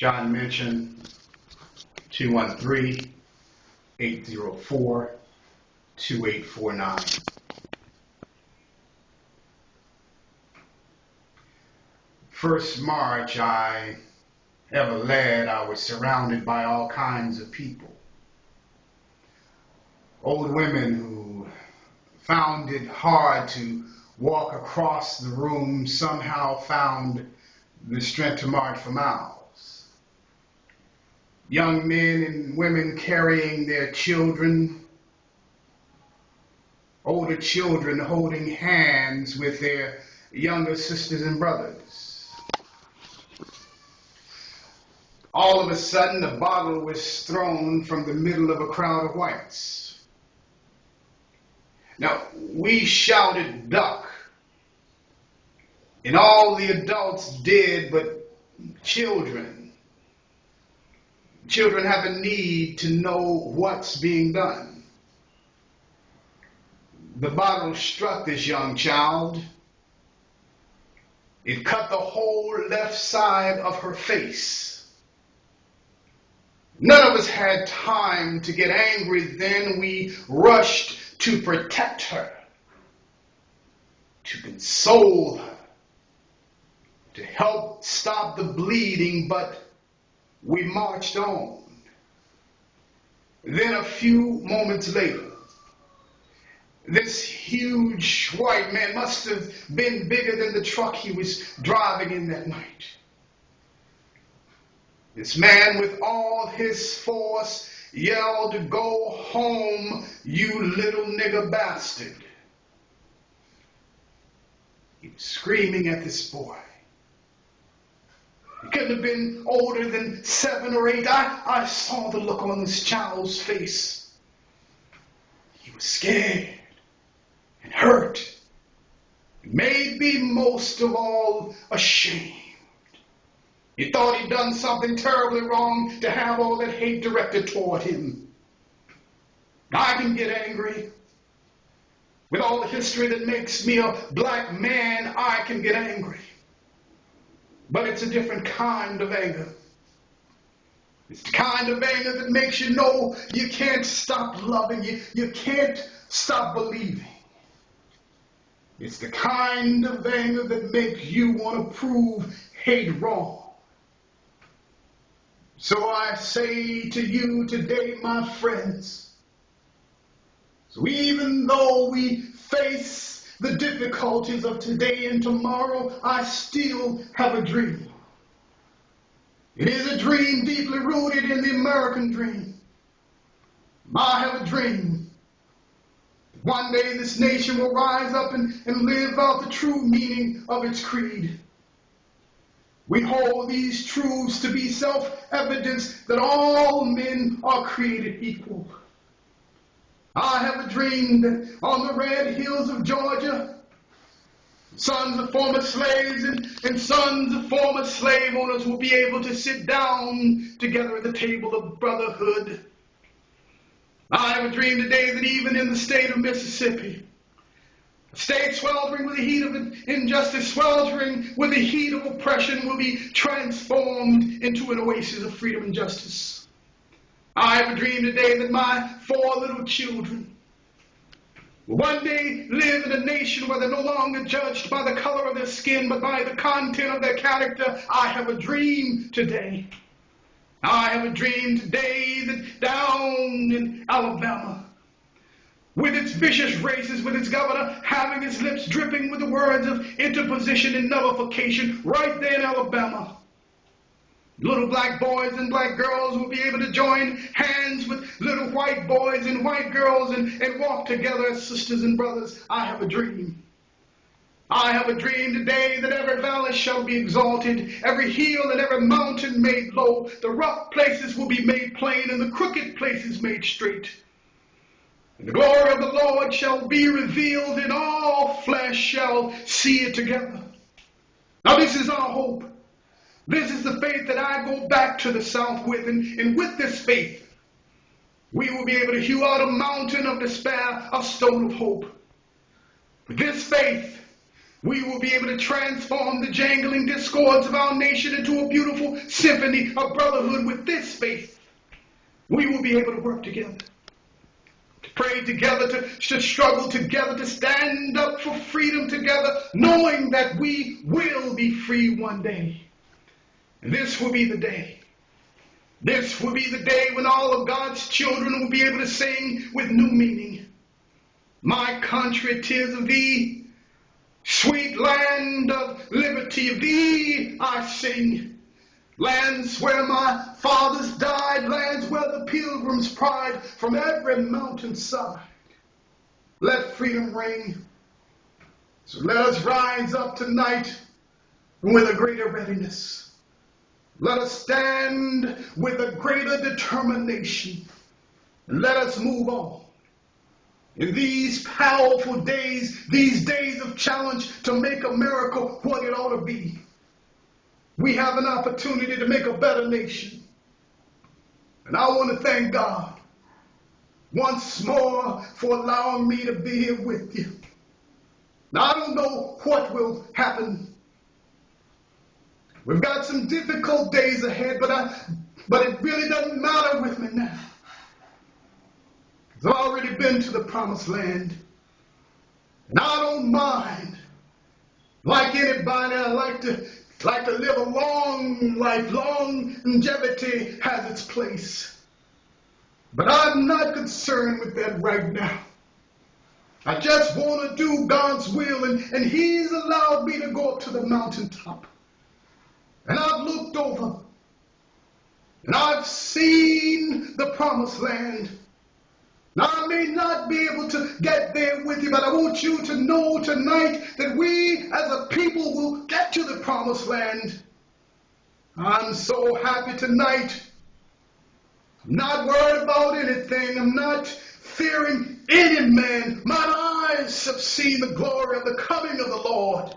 John Menchion, 213-804-2849. First march I ever led, I was surrounded by all kinds of people. Old women who found it hard to walk across the room somehow found the strength to march for miles. Young men and women carrying their children, older children holding hands with their younger sisters and brothers. All of a sudden, a bottle was thrown from the middle of a crowd of whites. Now, we shouted duck, and all the adults did, but children have a need to know what's being done. The bottle struck this young child. It cut the whole left side of her face. None of us had time to get angry then. We rushed to protect her, to console her, to help stop the bleeding, but we marched on. Then a few moments later, this huge white man must have been bigger than the truck he was driving in that night. This man with all his force yelled, "Go home, you little nigger bastard." He was screaming at this boy. He couldn't have been older than 7 or 8. I saw the look on this child's face. He was scared and hurt, maybe most of all ashamed. He thought he'd done something terribly wrong to have all that hate directed toward him. I can get angry. With all the history that makes me a black man, I can get angry. But it's a different kind of anger. It's the kind of anger that makes you know you can't stop loving, you can't stop believing. It's the kind of anger that makes you want to prove hate wrong. So I say to you today, my friends, so even though we face the difficulties of today and tomorrow, I still have a dream. It is a dream deeply rooted in the American dream. I have a dream. One day this nation will rise up and live out the true meaning of its creed. We hold these truths to be self-evidence that all men are created equal. I have a dream that on the red hills of Georgia, sons of former slaves and sons of former slave owners will be able to sit down together at the table of brotherhood. I have a dream today that even in the state of Mississippi, a state sweltering with the heat of injustice, sweltering with the heat of oppression, will be transformed into an oasis of freedom and justice. I have a dream today that my 4 little children will one day live in a nation where they're no longer judged by the color of their skin, but by the content of their character. I have a dream today. I have a dream today that down in Alabama, with its vicious races, with its governor having his lips dripping with the words of interposition and nullification, right there in Alabama, little black boys and black girls will be able to join hands with little white boys and white girls and walk together as sisters and brothers. I have a dream. I have a dream today that every valley shall be exalted, every hill and every mountain made low. The rough places will be made plain and the crooked places made straight. And the glory of the Lord shall be revealed, and all flesh shall see it together. Now this is our hope. This is the faith that I go back to the South with. And with this faith, we will be able to hew out a mountain of despair, a stone of hope. With this faith, We will be able to transform the jangling discords of our nation into a beautiful symphony of brotherhood with this faith. We will be able to work together, to pray together, to struggle together, to stand up for freedom together, knowing that we will be free one day. And this will be the day. This will be the day when all of God's children will be able to sing with new meaning. My country, 'tis of thee, sweet land of liberty, of thee I sing. Lands where my fathers died, lands where the pilgrims pride from every mountainside. Let freedom ring. So let us rise up tonight with a greater readiness. Let us stand with a greater determination. And let us move on. In these powerful days, these days of challenge to make America what it ought to be, we have an opportunity to make a better nation. And I want to thank God once more for allowing me to be here with you. Now, I don't know what will happen. We've got some difficult days ahead, but it really doesn't matter with me now. I've already been to the promised land. And I don't mind. Like anybody, I like to live a long life. Longevity has its place. But I'm not concerned with that right now. I just want to do God's will, and He's allowed me to go up to the mountaintop. And I've looked over, and I've seen the promised land. Now, I may not be able to get there with you, but I want you to know tonight that we as a people will get to the promised land. I'm so happy tonight. I'm not worried about anything. I'm not fearing any man. My eyes have seen the glory of the coming of the Lord.